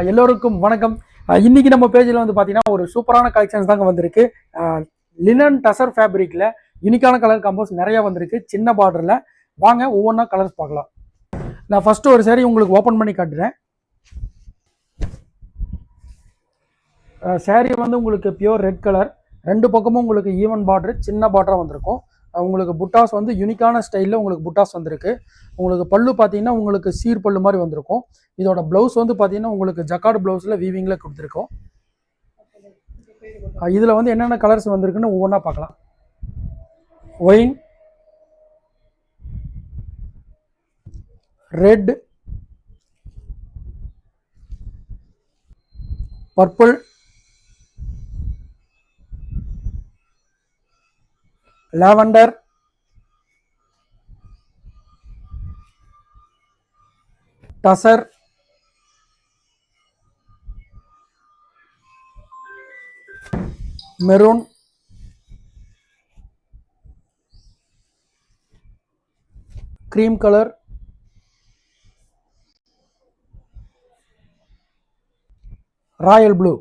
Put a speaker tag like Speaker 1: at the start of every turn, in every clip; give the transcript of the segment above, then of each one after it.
Speaker 1: எல்லோருக்கும் வணக்கம். இன்னைக்கு நம்ம பேஜில் வந்து பார்த்தீங்கன்னா ஒரு சூப்பரான கலெக்ஷன்ஸ் தாங்க வந்திருக்கு. லினன் டசர் ஃபேப்ரிக்கில் யூனிக்கான கலர் காம்போஸ் நிறையா வந்திருக்கு சின்ன பார்டரில். வாங்க ஒவ்வொன்றா கலர்ஸ் பார்க்கலாம். நான் ஃபஸ்ட்டு ஒரு சாரி உங்களுக்கு ஓப்பன் பண்ணி காட்டுறேன். சாரி வந்து உங்களுக்கு பியூர் ரெட் கலர், ரெண்டு பக்கமும் உங்களுக்கு ஈவன் பார்டர், சின்ன பார்டராக வந்திருக்கும். உங்களுக்கு புட்டாஸ் வந்து யூனிக்கான ஸ்டைலில் உங்களுக்கு புட்டாஸ் வந்திருக்கு. உங்களுக்கு பல்லு பார்த்தீங்கன்னா உங்களுக்கு சீர் பல்லு மாதிரி வந்திருக்கும். இதோட ப்ளவுஸ் வந்து பார்த்தீங்கன்னா உங்களுக்கு ஜக்கார்டு ப்ளவுஸில் வீவிங்கில் கொடுத்துருக்கோம். இதில் வந்து என்னென்ன கலர்ஸ் வந்திருக்குன்னு ஒவ்வொன்றா பார்க்கலாம். Wine, red, purple, lavender, tussar, maroon, cream color, Royal blue.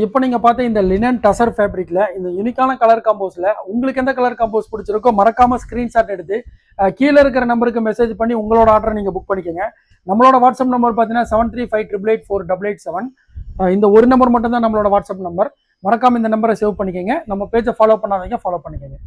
Speaker 1: இப்போ நீங்கள் பார்த்த இந்த லினன் டசர் ஃபேப்ரிக்கில் இந்த யூனிக்கான கலர் காம்போஸில் உங்களுக்கு எந்த கலர் காம்போஸ் பிடிச்சிருக்கோ மறக்காமல் ஸ்க்ரீன்ஷாட் எடுத்து கீழே இருக்கிற நம்பருக்கு மெசேஜ் பண்ணி உங்களோட ஆர்டரை நீங்கள் புக் பண்ணிக்கோங்க. நம்மளோட வாட்ஸ்அப் நம்பர் பார்த்தீங்கன்னா 7358884847. இந்த ஒரு நம்பர் மட்டும்தான் நம்மளோட வாட்ஸ்அப் நம்பர். மறக்காமல் இந்த நம்பரை சேவ் பண்ணிக்கோங்க. நம்ம பேஜை ஃபாலோ பண்ணாதீங்க, ஃபாலோ பண்ணிக்கோங்க.